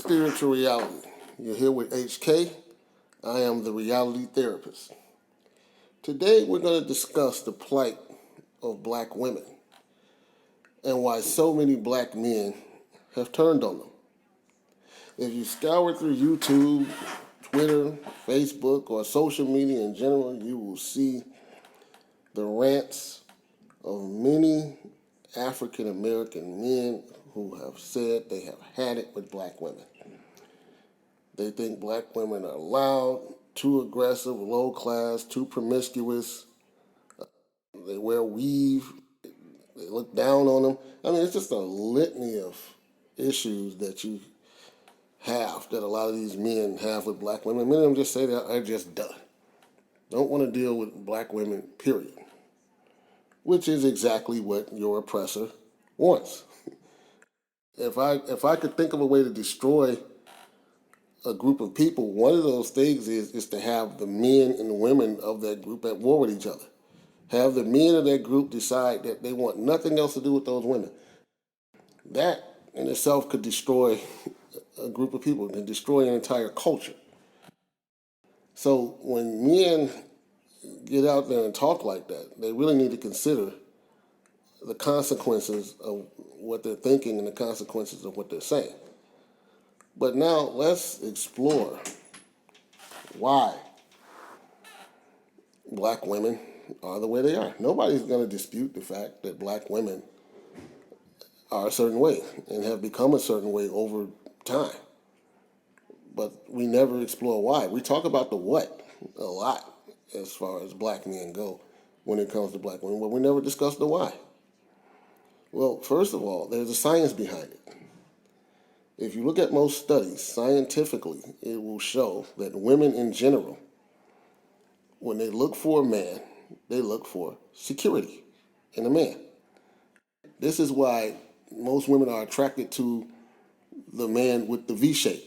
Spiritual Reality. You're here with HK. I am the reality therapist. Today we're going to discuss the plight of black women and why so many black men have turned on them. If you scour through YouTube, Twitter, Facebook, or social media in general, you will see the rants of many African American men who have said they have had it with black women. They think black women are loud, too aggressive, low class, too promiscuous. They wear weave. They look down on them. I mean, it's just a litany of issues that you have that a lot of these men have with black women. Many of them just say that they're just done. Don't want to deal with black women, period. Which is exactly what your oppressor wants. If I could think of a way to destroy a group of people, one of those things is to have the men and the women of that group at war with each other. Have the men of that group decide that they want nothing else to do with those women. That in itself could destroy a group of people, can destroy an entire culture. So when men get out there and talk like that, they really need to consider the consequences of what they're thinking and the consequences of what they're saying. But now let's explore why black women are the way they are. Nobody's going to dispute the fact that black women are a certain way and have become a certain way over time. But we never explore why. We talk about the what a lot as far as black men go when it comes to black women, but we never discuss the why. Well, first of all, there's a science behind it. If you look at most studies, scientifically, it will show that women in general, when they look for a man, they look for security in a man. This is why most women are attracted to the man with the V shape.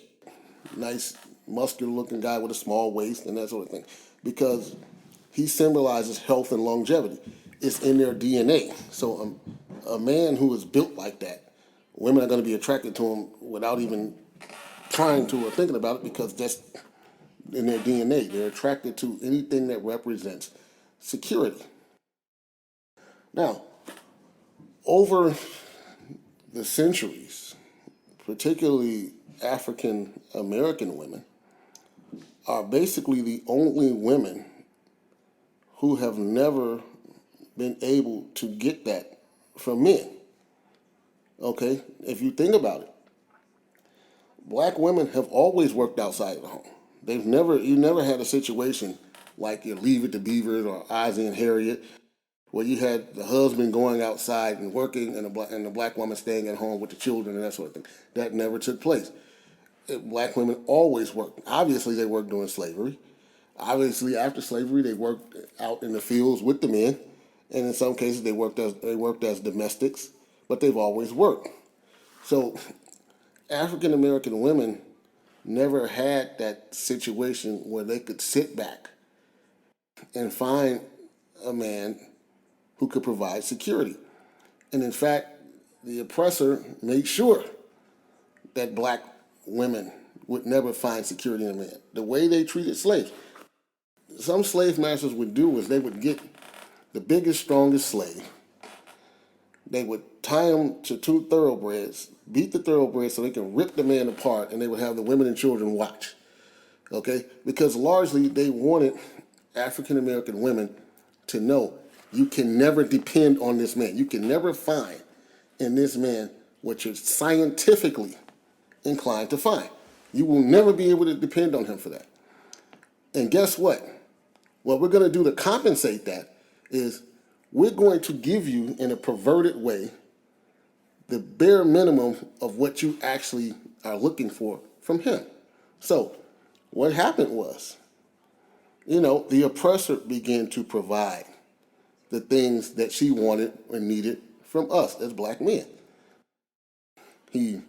Nice, muscular-looking guy with a small waist and that sort of thing. Because he symbolizes health and longevity. It's in their DNA. So a man who is built like that, women are going to be attracted to him without even trying to or thinking about it because that's in their DNA. They're attracted to anything that represents security. Now, over the centuries, particularly African American women, are basically the only women who have never been able to get that from men. Okay, if you think about it, black women have always worked outside the home. You never had a situation like your Leave It to Beavers or Ozzie and Harriet, where you had the husband going outside and working and the black woman staying at home with the children and that sort of thing. That never took place. Black women always worked. Obviously, they worked during slavery. Obviously, after slavery, they worked out in the fields with the men, and in some cases, they worked as domestics. But they've always worked. So African American women never had that situation where they could sit back and find a man who could provide security. And in fact, the oppressor made sure that black women would never find security in a man. The way they treated slaves. Some slave masters would do is they would get the biggest, strongest slave. They would tie him to two thoroughbreds, beat the thoroughbreds so they can rip the man apart, and they would have the women and children watch. Okay? Because largely they wanted African American women to know you can never depend on this man. You can never find in this man what you're scientifically inclined to find. You will never be able to depend on him for that. And guess what? What we're going to do to compensate that is we're going to give you, in a perverted way, the bare minimum of what you actually are looking for from him. So what happened was, the oppressor began to provide the things that she wanted or needed from us as black men. He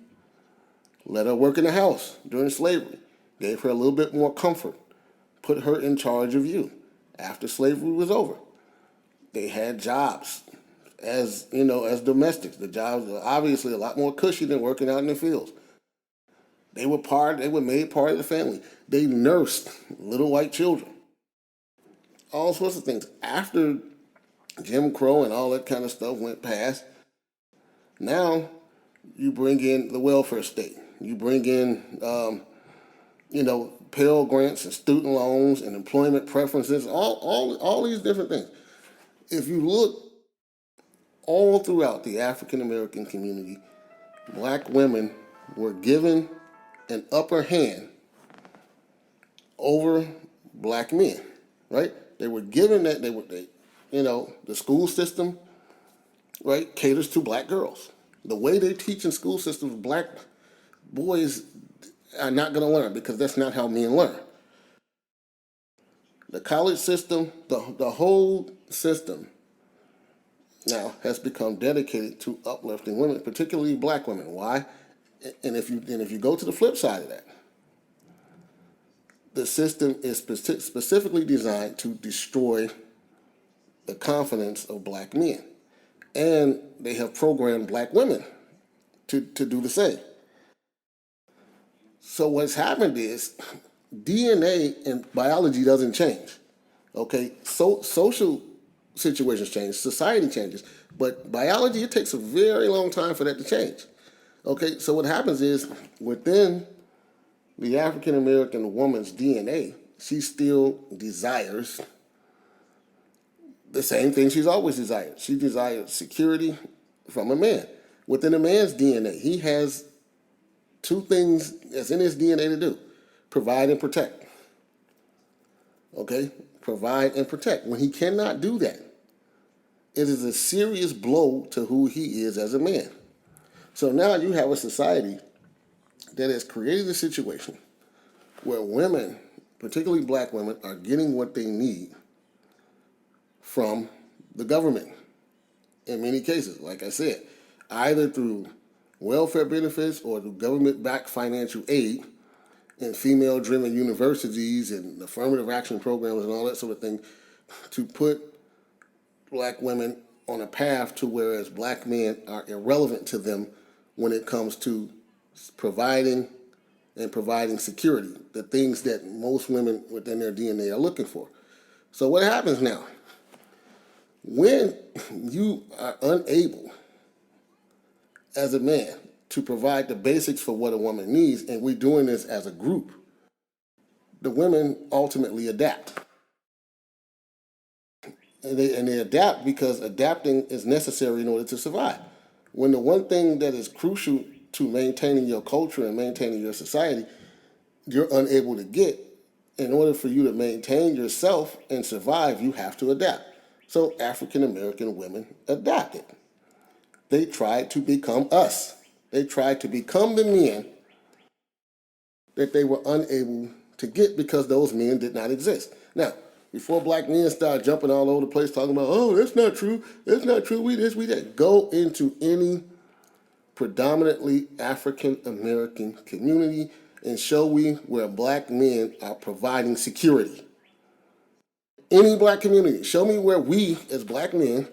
let her work in the house during slavery, gave her a little bit more comfort, put her in charge of you after slavery was over. They had jobs as domestics. The jobs are obviously a lot more cushy than working out in the fields. They were made part of the family. They nursed little white children. All sorts of things. After Jim Crow and all that kind of stuff went past, now you bring in the welfare state. You bring in, Pell Grants and student loans and employment preferences, all these different things. If you look all throughout the African American community, black women were given an upper hand over black men, right? They were given that the school system, right, caters to black girls. The way they teach in school systems, black boys are not going to learn because that's not how men learn. The college system, the whole system now has become dedicated to uplifting women, particularly black women. Why? And if you go to the flip side of that, the system is specifically designed to destroy the confidence of black men. And they have programmed black women to do the same. So what's happened is DNA and biology doesn't change. Okay, so social situations change, society changes, but biology, it takes a very long time for that to change. Okay, so what happens is within the African American woman's DNA, she still desires the same thing she's always desired. She desires security from a man. Within a man's DNA, he has two things that's in his DNA to do: provide and protect. Okay? Provide and protect. When he cannot do that, it is a serious blow to who he is as a man. So now you have a society that has created a situation where women, particularly black women, are getting what they need from the government in many cases, like I said, either through welfare benefits or through government-backed financial aid and female-driven universities and affirmative action programs and all that sort of thing to put black women on a path to whereas black men are irrelevant to them when it comes to providing security, the things that most women within their DNA are looking for. So what happens now? When you are unable as a man to provide the basics for what a woman needs, and we're doing this as a group, the women ultimately adapt. And they adapt because adapting is necessary in order to survive. When the one thing that is crucial to maintaining your culture and maintaining your society, you're unable to get, in order for you to maintain yourself and survive, you have to adapt. So African American women adapted. They tried to become us. They tried to become the men that they were unable to get because those men did not exist. Now, before black men start jumping all over the place talking about, oh, that's not true, we this, we that, go into any predominantly African American community and show me where black men are providing security. Any black community, show me where we as black men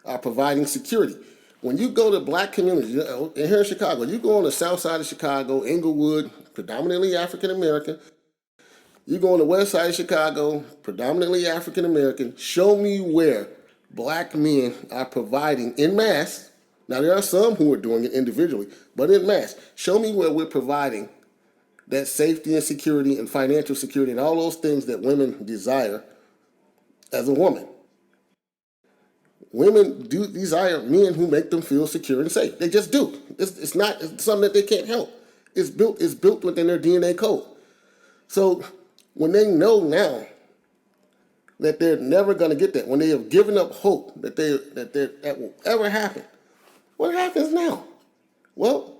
are providing security. When you go to black communities, here in Chicago, you go on the south side of Chicago, Inglewood, predominantly African American. You go on the west side of Chicago, predominantly African American. Show me where black men are providing en masse. Now, there are some who are doing it individually, but en masse. Show me where we're providing that safety and security and financial security and all those things that women desire as a woman. Women do desire men who make them feel secure and safe. They just do. It's not something that they can't help. It's built within their DNA code. So when they know now that they're never going to get that, when they have given up hope that will ever happen, what happens now? Well,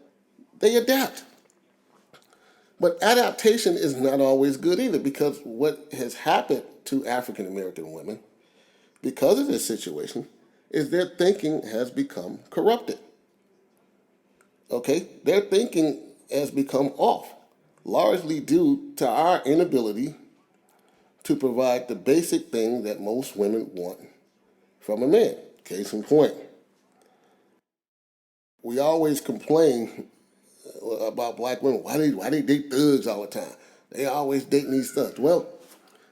they adapt. But adaptation is not always good either, because what has happened to African American women because of this situation is their thinking has become corrupted. Okay? Their thinking has become off, largely due to our inability to provide the basic thing that most women want from a man. Case in point, we always complain about black women. Why they date thugs all the time? They always dating these thugs. Well,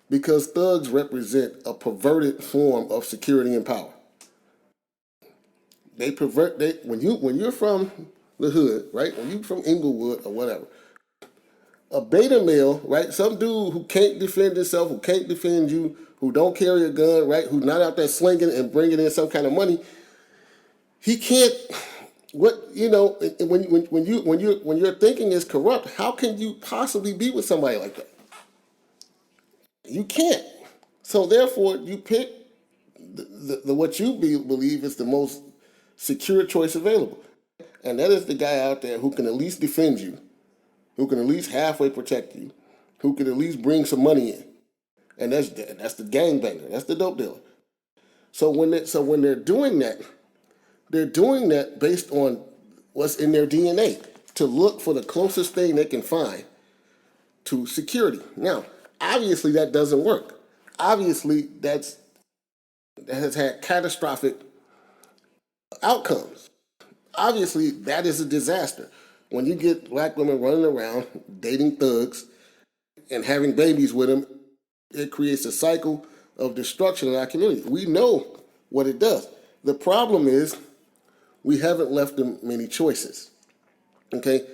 because thugs represent a perverted form of security and power. They pervert. When you're from the hood, right? When you from Inglewood or whatever, a beta male, right? Some dude who can't defend himself, who can't defend you, who don't carry a gun, right? Who's not out there slinging and bringing in some kind of money. He can't. What you know? When your thinking is corrupt, how can you possibly be with somebody like that? You can't. So therefore, you pick the what you believe is the most secure choice available, and that is the guy out there who can at least defend you, who can at least halfway protect you, who can at least bring some money in, and that's the gangbanger, that's the dope dealer. So when they're doing that based on what's in their DNA to look for the closest thing they can find to security. Now, obviously that doesn't work. Obviously that has had catastrophic outcomes. Obviously that is a disaster. When you get black women running around dating thugs and having babies with them, it creates a cycle of destruction in our community. We know what it does. The problem is we haven't left them many choices. Okay?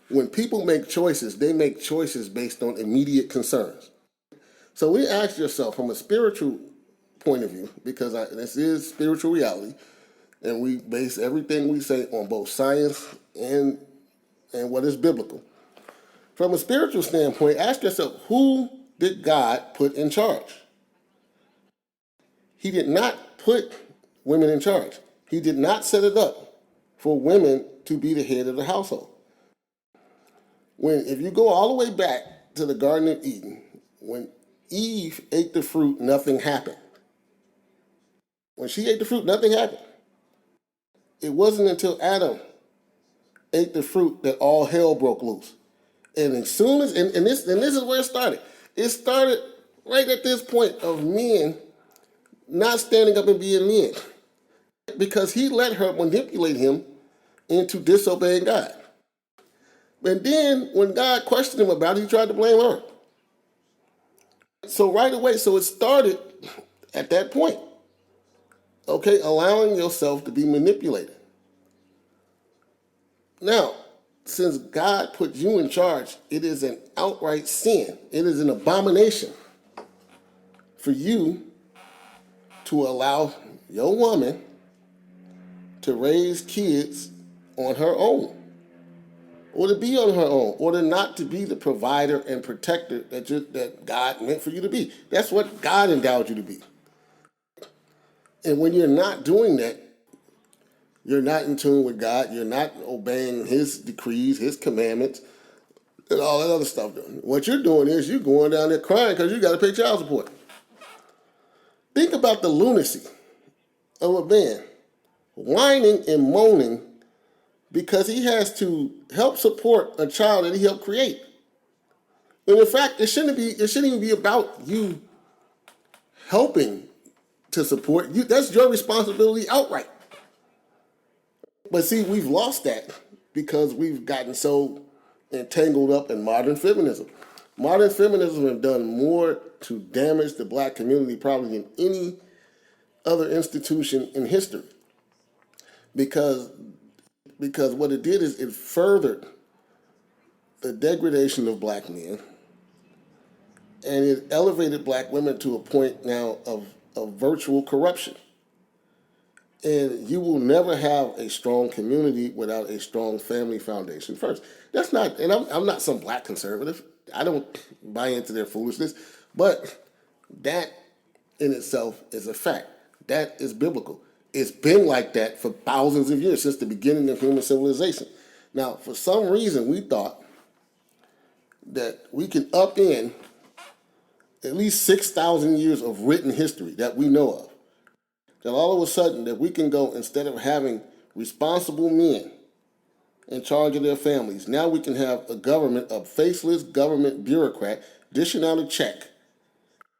When people make choices, they make choices based on immediate concerns. So we ask yourself from a spiritual point of view, because this is spiritual reality, and we base everything we say on both science and what is biblical. From a spiritual standpoint, ask yourself, who did God put in charge? He did not put women in charge. He did not set it up for women to be the head of the household. If you go all the way back to the Garden of Eden, when Eve ate the fruit, nothing happened. When she ate the fruit, nothing happened. It wasn't until Adam ate the fruit that all hell broke loose. And as soon as this is where it started. It started right at this point of men not standing up and being men, because he let her manipulate him into disobeying God. And then when God questioned him about it, he tried to blame her. So right away, so it started at that point. Okay, allowing yourself to be manipulated. Now, since God put you in charge, it is an outright sin. It is an abomination for you to allow your woman to raise kids on her own, or to be on her own, or to not to be the provider and protector that God meant for you to be. That's what God endowed you to be. And when you're not doing that, you're not in tune with God. You're not obeying His decrees, His commandments, and all that other stuff. What you're doing is you're going down there crying because you got to pay child support. Think about the lunacy of a man whining and moaning because he has to help support a child that he helped create. And in fact, it shouldn't even be about you helping to support you. That's your responsibility outright. But see, we've lost that because we've gotten so entangled up in modern feminism. Modern feminism has done more to damage the black community probably than any other institution in history. Because what it did is it furthered the degradation of black men, and it elevated black women to a point now of virtual corruption. And you will never have a strong community without a strong family foundation first. That's not, and I'm not some black conservative. I don't buy into their foolishness, but that in itself is a fact. That is biblical. It's been like that for thousands of years, since the beginning of human civilization. Now, for some reason, we thought that we can upend at least 6,000 years of written history that we know of. That all of a sudden that we can go, instead of having responsible men in charge of their families, now we can have a government, a faceless government bureaucrat dishing out a check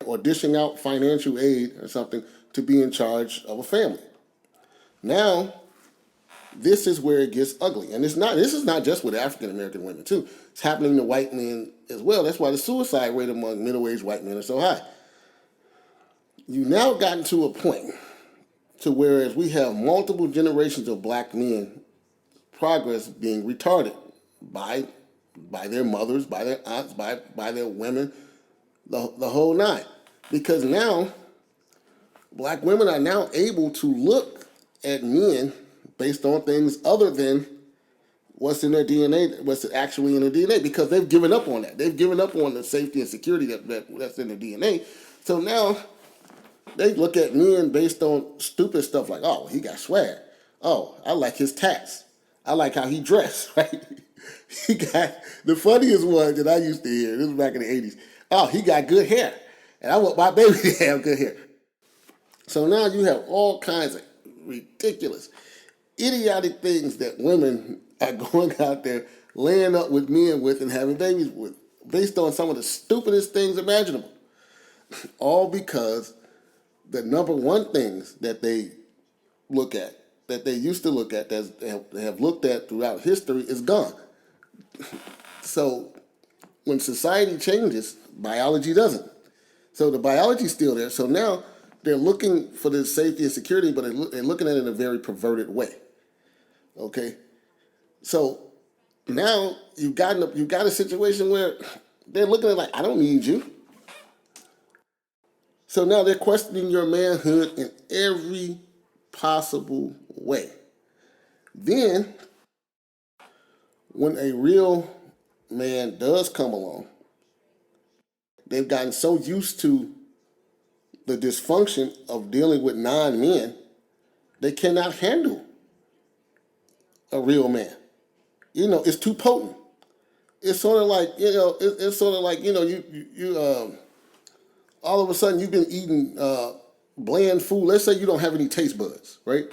or dishing out financial aid or something to be in charge of a family. Now this is where it gets ugly. And this is not just with African American women too. It's happening to white men as well. That's why the suicide rate among middle-aged white men is so high. You now gotten to a point to whereas we have multiple generations of black men progress being retarded by their mothers, by their aunts, by their women, the whole nine. Because now black women are now able to look at men based on things other than what's in their DNA, what's actually in their DNA, because they've given up on that. They've given up on the safety and security that's in their DNA. So now they look at men based on stupid stuff like, oh, he got swag. Oh, I like his tats. I like how he dressed, right? He got the funniest one that I used to hear. This was back in the 80s. Oh, he got good hair. And I want my baby to have good hair. So now you have all kinds of ridiculous, idiotic things that women are going out there laying up with men with and having babies with, based on some of the stupidest things imaginable. All because the number one things that they look at, that they used to look at, that have looked at throughout history, is gone. So when society changes, biology doesn't. So the biology's still there. So now they're looking for the safety and security, but they're looking at it in a very perverted way. Okay? So now you've got a situation where they're looking at it like, I don't need you. So now they're questioning your manhood in every possible way. Then, when a real man does come along, they've gotten so used to the dysfunction of dealing with non-men, they cannot handle a real man. It's too potent. It's sort of like, it's sort of like, you all of a sudden you've been eating bland food. Let's say you don't have any taste buds, right?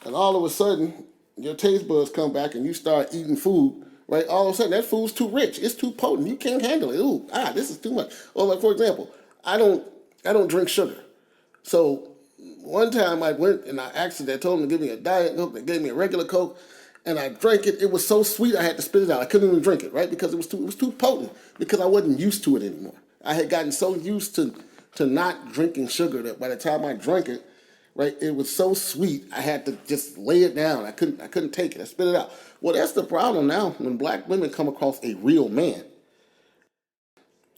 And all of a sudden your taste buds come back and you start eating food, right? All of a sudden that food's too rich. It's too potent. You can't handle it. Ooh, this is too much. Or like, for example, I don't drink sugar. So one time I went and I asked them, they told them to give me a Diet Coke. They gave me a regular Coke, and I drank it. It was so sweet I had to spit it out. I couldn't even drink it, right? Because it was too potent, because I wasn't used to it anymore. I had gotten so used to not drinking sugar that by the time I drank it, right, it was so sweet I had to just lay it down. I couldn't take it. I spit it out. Well, that's the problem now when black women come across a real man.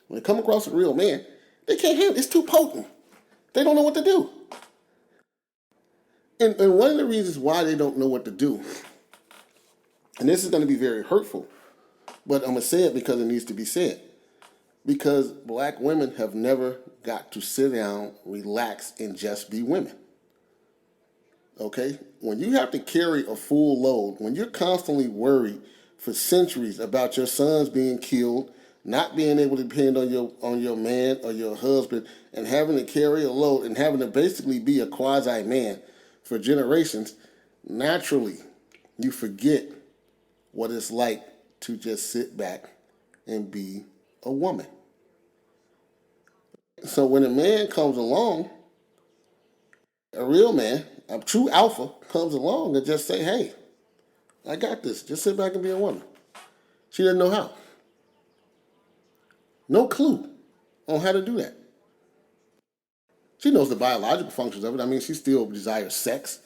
When they come across a real man, they can't handle it. It's too potent. They don't know what to do. And one of the reasons why they don't know what to do, and this is going to be very hurtful, but I'm going to say it because it needs to be said. Because black women have never got to sit down, relax, and just be women. Okay? When you have to carry a full load, when you're constantly worried for centuries about your sons being killed, not being able to depend on your man or your husband, and having to carry a load and having to basically be a quasi-man for generations, naturally you forget what it's like to just sit back and be a woman. So when a man comes along, a real man, a true alpha, comes along and just say, hey, I got this. Just sit back and be a woman. She doesn't know how. No clue on how to do that. She knows the biological functions of it. I mean, she still desires sex.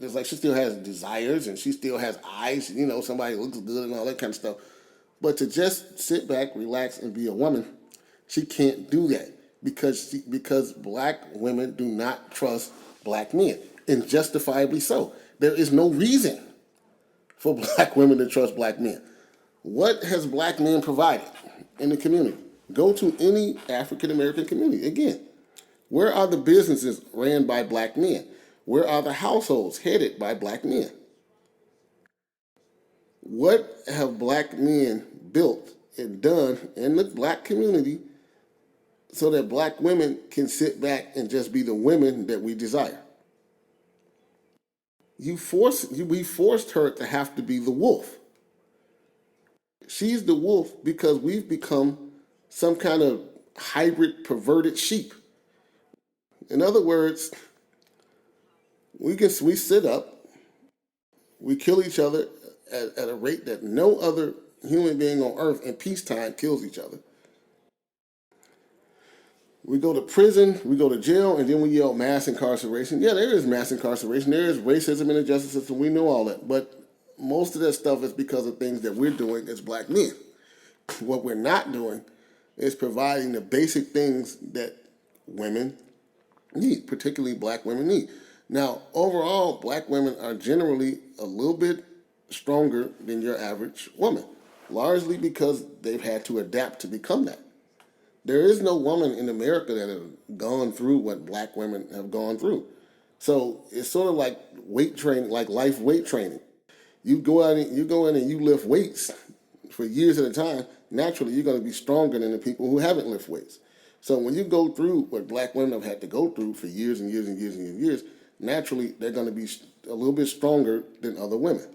It's like she still has desires and she still has eyes, somebody looks good and all that kind of stuff. But to just sit back, relax, and be a woman, she can't do that because black women do not trust black men, and justifiably so. There is no reason for black women to trust black men. What has black men provided in the community? Go to any African American community. Again, where are the businesses ran by black men? Where are the households headed by black men? What have black men built and done in the black community so that black women can sit back and just be the women that we desire? We forced her to have to be the wolf. She's the wolf because we've become some kind of hybrid perverted sheep. In other words, we sit up, We kill each other at a rate that no other human being on earth in peacetime kills each other. We go to prison, we go to jail, and then we yell mass incarceration. Yeah, there is mass incarceration. There is racism in the justice system. We know all that. But most of that stuff is because of things that we're doing as black men. What we're not doing is providing the basic things that women need, particularly black women need. Now, overall, black women are generally a little bit stronger than your average woman, largely because they've had to adapt to become that. There is no woman in America that has gone through what black women have gone through. So it's sort of like weight training, like life weight training. You go in and you lift weights for years at a time. Naturally, you're going to be stronger than the people who haven't lifted weights. So when you go through what black women have had to go through for years and years and years and years, naturally they're going to be a little bit stronger than other women.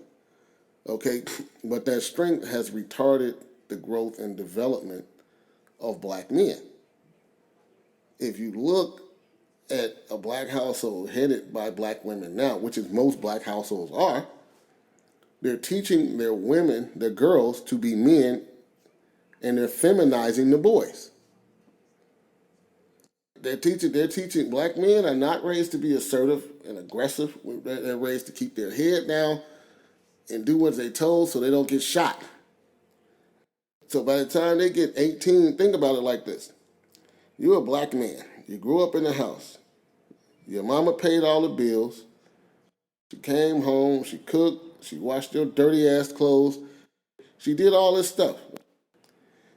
Okay, but that strength has retarded the growth and development of black men. If you look at a black household headed by black women now, which is most black households are, they're teaching their women, their girls, to be men, and they're feminizing the boys. They're teaching black men are not raised to be assertive and aggressive. They're raised to keep their head down and do what they're told so they don't get shot. So by the time they get 18, think about it like this. You're a black man. You grew up in the house. Your mama paid all the bills. She came home. She cooked. She washed your dirty ass clothes. She did all this stuff.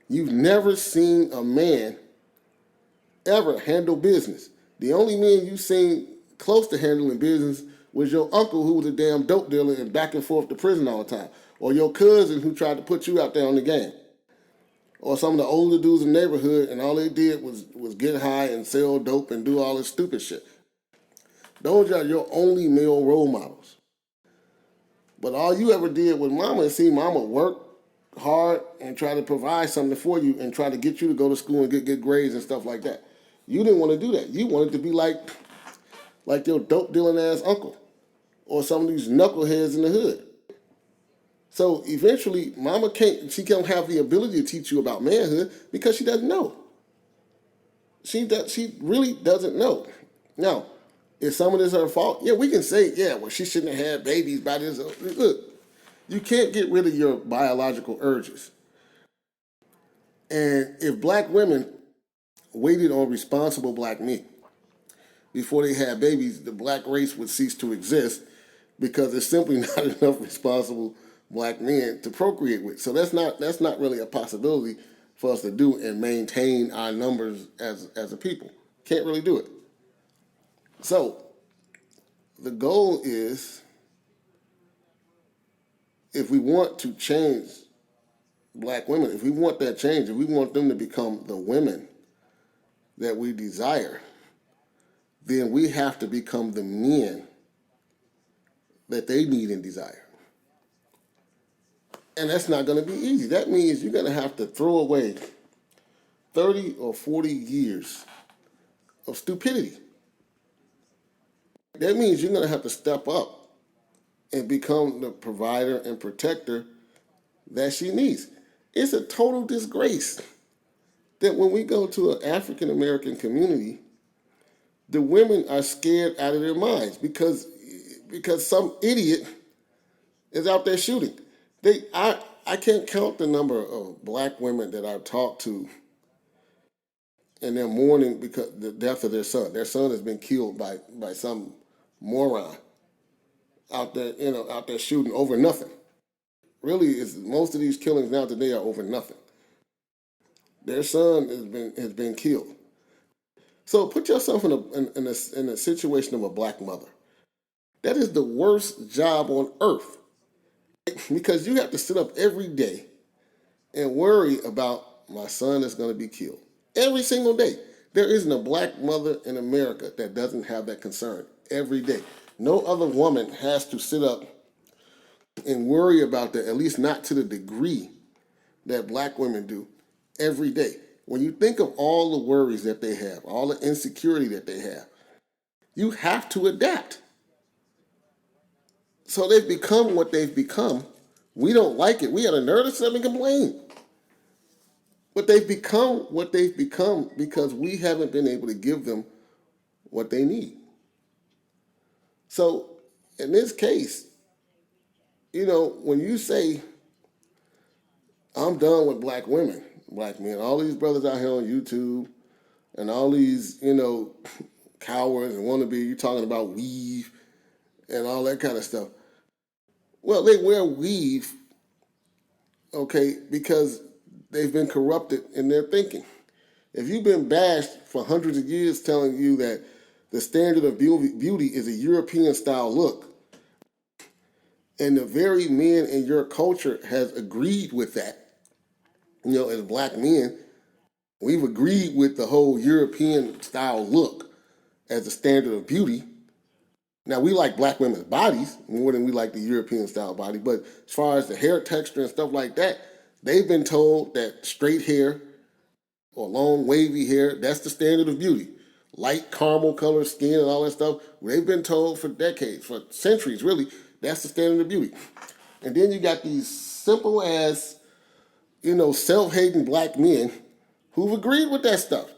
You've never seen a man ever handle business. The only man you've seen close to handling business was your uncle who was a damn dope dealer and back and forth to prison all the time. Or your cousin who tried to put you out there on the game. Or some of the older dudes in the neighborhood and all they did was get high and sell dope and do all this stupid shit. Those are your only male role models. But all you ever did with mama is see mama work hard and try to provide something for you and try to get you to go to school and get good grades and stuff like that. You didn't want to do that. You wanted to be like your dope dealing ass uncle or some of these knuckleheads in the hood. So eventually, mama can't have the ability to teach you about manhood because she doesn't know. She really doesn't know. Now, is some of this her fault? Yeah, we can say, yeah, well, she shouldn't have had babies by this. Look, you can't get rid of your biological urges. And if black women waited on responsible black men before they had babies, the black race would cease to exist because there's simply not enough responsible black men to procreate with. So that's not really a possibility for us to do and maintain our numbers as a people. Can't really do it. So the goal is, if we want to change black women, if we want that change, if we want them to become the women that we desire, then we have to become the men that they need and desire. And that's not going to be easy. That means you're going to have to throw away 30 or 40 years of stupidity. That means you're going to have to step up and become the provider and protector that she needs. It's a total disgrace that when we go to an African American community, the women are scared out of their minds because some idiot is out there shooting. I can't count the number of black women that I've talked to and they're mourning because the death of their son. Their son has been killed by some moron out there shooting over nothing. Really, most of these killings now today are over nothing. Their son has been killed. So put yourself in a situation of a black mother. That is the worst job on earth because you have to sit up every day and worry about my son is going to be killed. Every single day. There isn't a black mother in America that doesn't have that concern every day. No other woman has to sit up and worry about that, at least not to the degree that black women do every day. When you think of all the worries that they have, all the insecurity that they have, you have to adapt. So they've become what they've become. We don't like it. We had a nerve to sit up and complain. But they've become what they've become because we haven't been able to give them what they need. So in this case, when you say, I'm done with black women, black men, all these brothers out here on YouTube and all these, cowards and wannabe, you talking about weave and all that kind of stuff. Well, they wear weave, okay, because they've been corrupted in their thinking. If you've been bashed for hundreds of years telling you that the standard of beauty is a European style look, and the very men in your culture has agreed with that, as black men, we've agreed with the whole European style look as a standard of beauty. Now, we like black women's bodies more than we like the European style body, but as far as the hair texture and stuff like that, they've been told that straight hair or long wavy hair, that's the standard of beauty. Light caramel colored skin and all that stuff, they've been told for decades, for centuries really, that's the standard of beauty. And then you got these simple as, self-hating black men who've agreed with that stuff.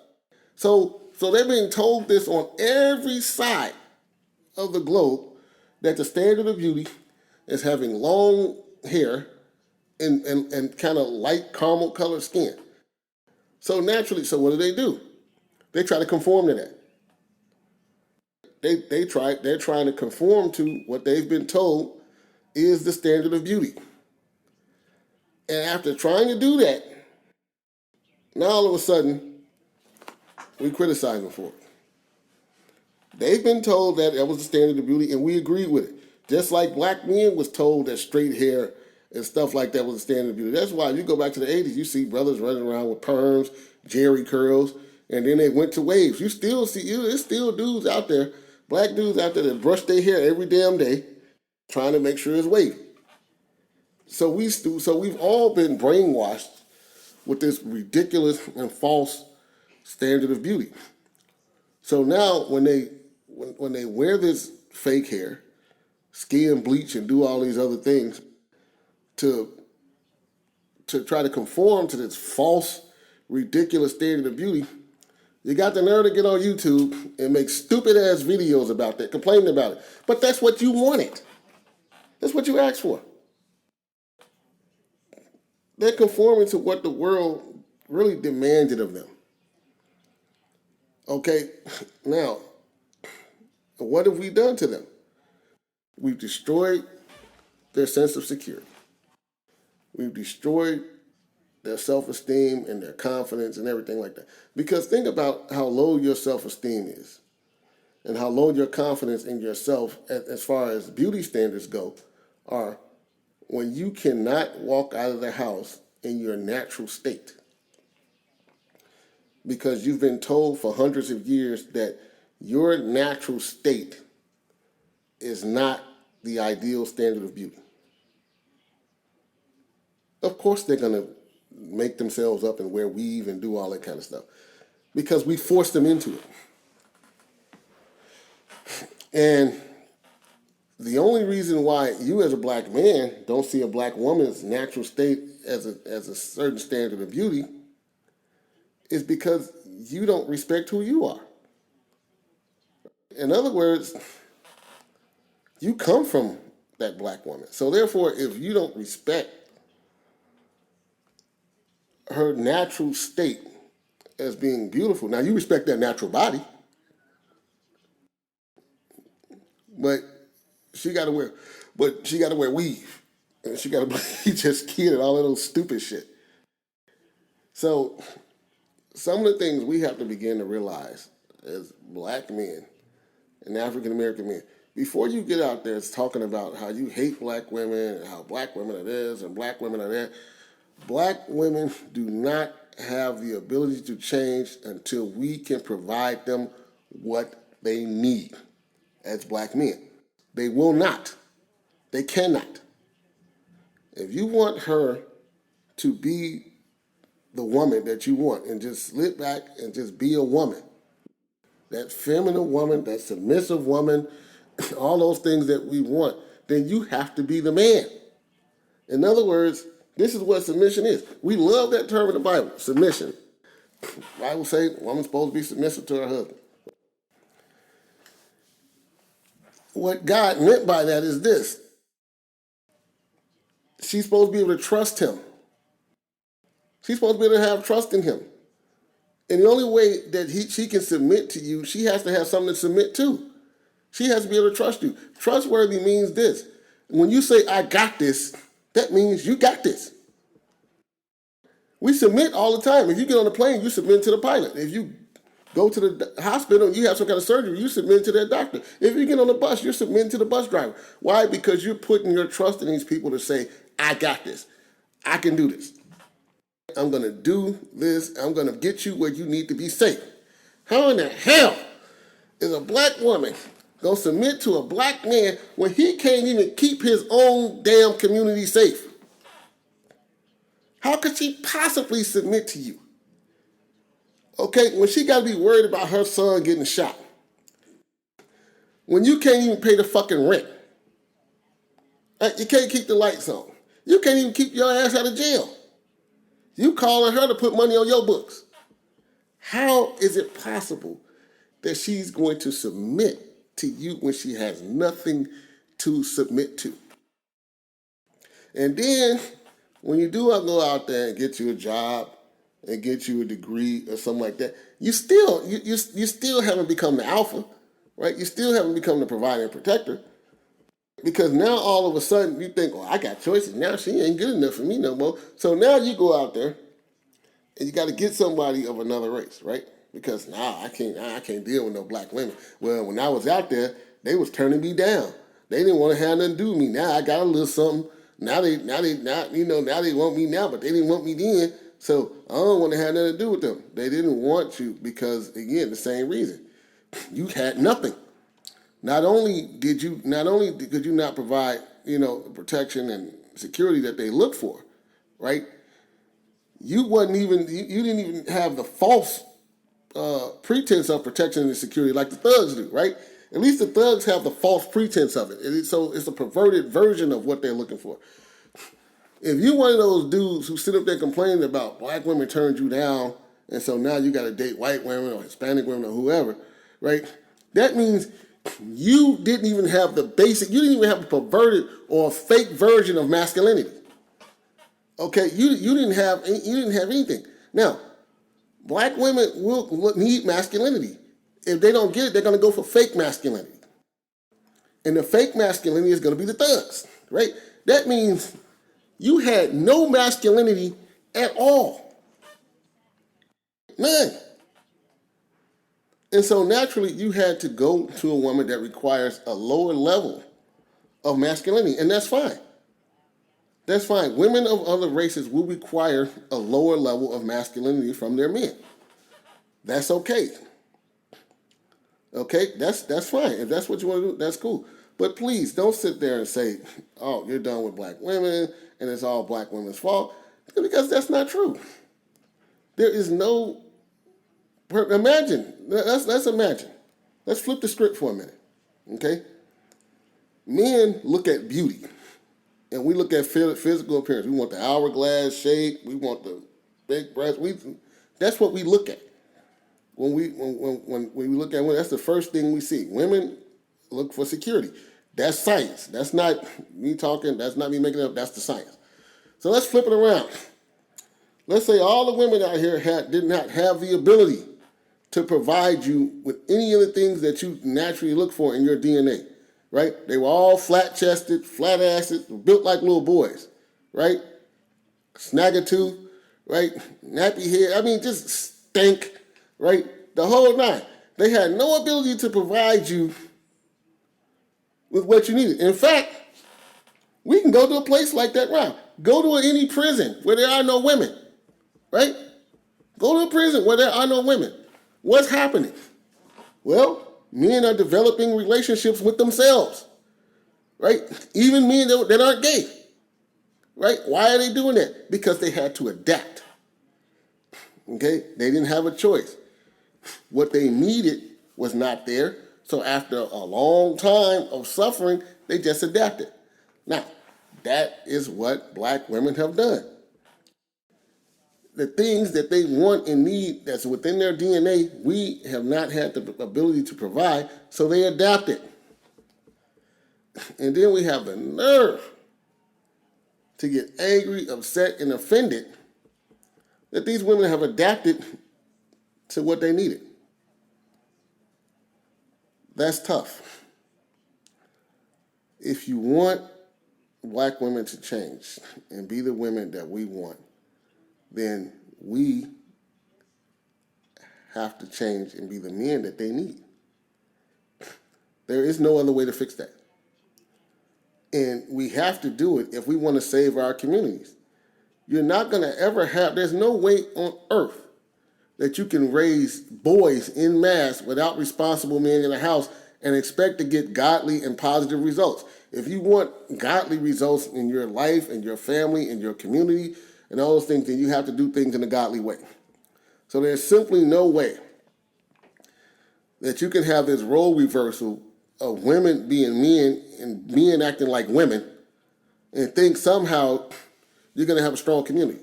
So they're being told this on every side of the globe, that the standard of beauty is having long hair and kind of light caramel colored skin. So naturally, so what do? They try to conform to that. They're trying to conform to what they've been told is the standard of beauty. And after trying to do that, now all of a sudden, we criticize them for it. They've been told that was the standard of beauty, and we agreed with it. Just like black men was told that straight hair and stuff like that was the standard of beauty. That's why if you go back to the 80s, you see brothers running around with perms, jerry curls, and then they went to waves. You still see, there's still dudes out there, black dudes out there that brush their hair every damn day, trying to make sure it's wavy. So we've all been brainwashed with this ridiculous and false standard of beauty. So now when they wear this fake hair, skin bleach and do all these other things to try to conform to this false, ridiculous standard of beauty, you got the nerve to get on YouTube and make stupid ass videos about that, complaining about it. But that's what you wanted. That's what you asked for. They're conforming to what the world really demanded of them. Okay, now, what have we done to them? We've destroyed their sense of security. We've destroyed their self-esteem and their confidence and everything like that. Because think about how low your self-esteem is and how low your confidence in yourself as far as beauty standards go are when you cannot walk out of the house in your natural state. Because you've been told for hundreds of years that your natural state is not the ideal standard of beauty. Of course they're going to make themselves up and wear weave and do all that kind of stuff because we forced them into it. And the only reason why you as a black man don't see a black woman's natural state as a certain standard of beauty is because you don't respect who you are. In other words, you come from that black woman. So therefore, if you don't respect her natural state as being beautiful, now you respect that natural body, but she got to wear weave, and she got to bleach her skin and all that little stupid shit. So some of the things we have to begin to realize as black men and African American men, before you get out there talking about how you hate black women and how black women are this and black women are that, black women do not have the ability to change until we can provide them what they need as black men. They will not. They cannot. If you want her to be the woman that you want and just slip back and just be a woman, that feminine woman, that submissive woman, all those things that we want, then you have to be the man. In other words, this is what submission is. We love that term in the Bible, submission. The Bible say a woman's supposed to be submissive to her husband. What God meant by that is this. She's supposed to be able to trust him. She's supposed to be able to have trust in him. And the only way that she can submit to you, she has to have something to submit to. She has to be able to trust you. Trustworthy means this. When you say, I got this, that means you got this. We submit all the time. If you get on a plane, you submit to the pilot. If you go to the hospital, you have some kind of surgery, you submit to that doctor. If you get on the bus, you're submitting to the bus driver. Why? Because you're putting your trust in these people to say, I got this. I can do this. I'm going to do this. I'm going to get you where you need to be safe. How in the hell is a black woman going to submit to a black man when he can't even keep his own damn community safe? How could she possibly submit to you? Okay, when she got to be worried about her son getting shot. When you can't even pay the fucking rent. You can't keep the lights on. You can't even keep your ass out of jail. You calling her to put money on your books. How is it possible that she's going to submit to you when she has nothing to submit to? And then, when you do go out there and get you a job and get you a degree or something like that, you still haven't become the alpha, right? You still haven't become the provider and protector. Because now all of a sudden you think, oh, I got choices. Now she ain't good enough for me no more. So now you go out there and you got to get somebody of another race, right? Because I can't deal with no black women. Well, when I was out there, they was turning me down. They didn't want to have nothing to do with me. Now I got a little something. Now they want me now, but they didn't want me then. So I don't want to have nothing to do with them. They didn't want you because, again, the same reason. You had nothing. Not only could you not provide, the protection and security that they look for, right? You didn't even have the false pretense of protection and security like the thugs do, right? At least the thugs have the false pretense of it. So it's a perverted version of what they're looking for. If you're one of those dudes who sit up there complaining about black women turned you down, and so now you got to date white women or Hispanic women or whoever, right? That means you didn't even have you didn't even have a perverted or a fake version of masculinity. Okay, you didn't have anything. Now, black women will need masculinity. If they don't get it, they're going to go for fake masculinity. And the fake masculinity is going to be the thugs, right? That means you had no masculinity at all. None. And so naturally, you had to go to a woman that requires a lower level of masculinity, and that's fine. That's fine. Women of other races will require a lower level of masculinity from their men. That's okay. Okay, that's fine. If that's what you want to do, that's cool. But please don't sit there and say, oh, you're done with black women and it's all black women's fault, because that's not true. There is no... Imagine. Let's imagine. Let's flip the script for a minute. Okay? Men look at beauty, and we look at physical appearance. We want the hourglass shape. We want the big breasts. That's what we look at. When we look at women, that's the first thing we see. Women look for security. That's science. That's not me talking. That's not me making it up. That's the science. So let's flip it around. Let's say all the women out here did not have the ability to provide you with any of the things that you naturally look for in your DNA, right? They were all flat-chested, flat-assed, built like little boys, right? Snag-a-tooth, right? Nappy hair. I mean, just stink, right? The whole nine. They had no ability to provide you with what you needed. In fact, we can go to a place like that now. Go to any prison where there are no women, right? Go to a prison where there are no women. What's happening? Well, men are developing relationships with themselves, right? Even men that aren't gay, right? Why are they doing that? Because they had to adapt, okay? They didn't have a choice. What they needed was not there, so after a long time of suffering, they just adapted. Now, that is what black women have done. The things that they want and need that's within their DNA, we have not had the ability to provide, so they adapted. And then we have the nerve to get angry, upset, and offended that these women have adapted to what they needed. That's tough. If you want black women to change and be the women that we want, then we have to change and be the men that they need. There is no other way to fix that. And we have to do it if we want to save our communities. You're not going to ever have, there's no way on earth that you can raise boys in mass without responsible men in the house and expect to get godly and positive results. If you want godly results in your life and your family and your community and all those things, then you have to do things in a godly way. So there's simply no way that you can have this role reversal of women being men and men acting like women and think somehow you're going to have a strong community.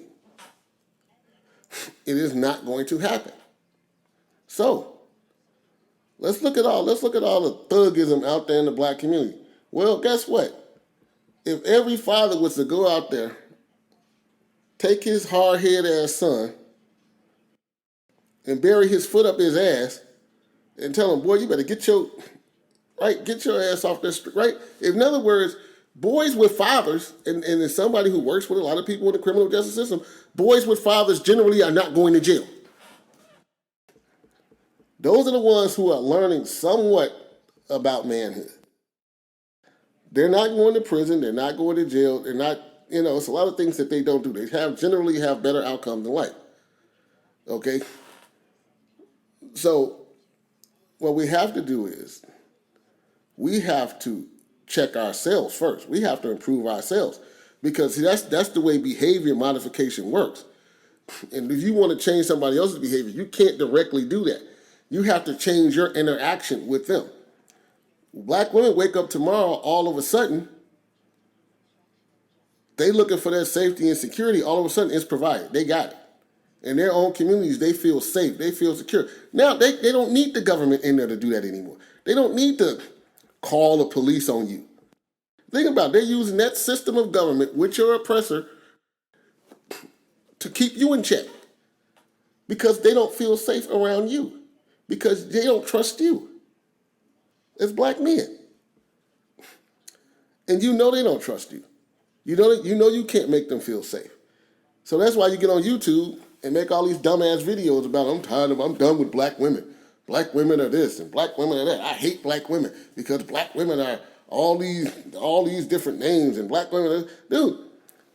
It is not going to happen. So let's look at all the thuggism out there in the black community. Well, guess what? If every father was to go out there, take his hard-headed ass son, and bury his foot up his ass, and tell him, boy, you better get your ass off this street, right? In other words, boys with fathers, and as somebody who works with a lot of people in the criminal justice system, boys with fathers generally are not going to jail. Those are the ones who are learning somewhat about manhood. They're not going to prison. They're not going to jail. They're not, it's a lot of things that they don't do. They generally have better outcomes in life. Okay? So what we have to do is we have to check ourselves first. We have to improve ourselves because that's the way behavior modification works. And if you want to change somebody else's behavior, you can't directly do that. You have to change your interaction with them. Black women wake up tomorrow, all of a sudden, they looking for their safety and security. All of a sudden, it's provided. They got it. In their own communities, they feel safe. They feel secure. Now, they don't need the government in there to do that anymore. They don't need to call the police on you. Think about it. They're using that system of government with your oppressor to keep you in check because they don't feel safe around you, because they don't trust you as black men. And you know they don't trust you. You know you can't make them feel safe. So that's why you get on YouTube and make all these dumbass videos about I'm done with black women. Black women are this and black women are that. I hate black women because black women are all these different names and black women are, dude,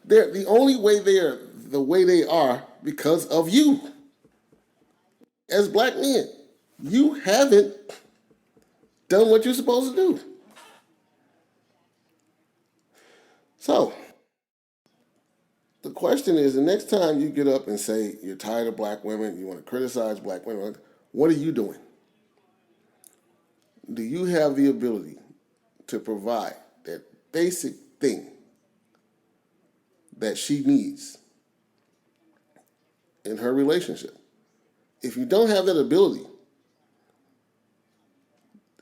they're the only way they're the way they are because of you. As black men, you haven't done what you're supposed to do. So, the question is, the next time you get up and say you're tired of black women, you want to criticize black women, what are you doing? Do you have the ability to provide that basic thing that she needs in her relationship? If you don't have that ability,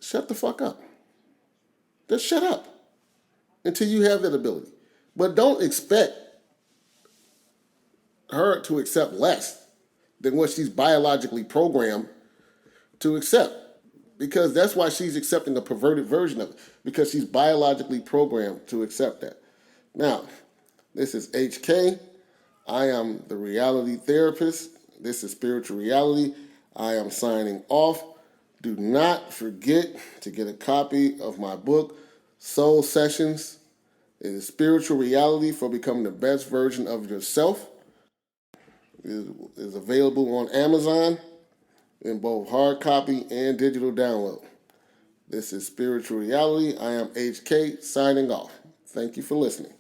shut the fuck up. Just shut up until you have that ability. But don't expect her to accept less than what she's biologically programmed to accept, because that's why she's accepting a perverted version of it, because she's biologically programmed to accept that. Now, this is HK. I am the reality therapist. This is Spiritual Reality. I am signing off. Do not forget to get a copy of my book, Soul Sessions. It is Spiritual Reality for Becoming the Best Version of Yourself. It is available on Amazon in both hard copy and digital download. This is Spiritual Reality. I am HK signing off. Thank you for listening.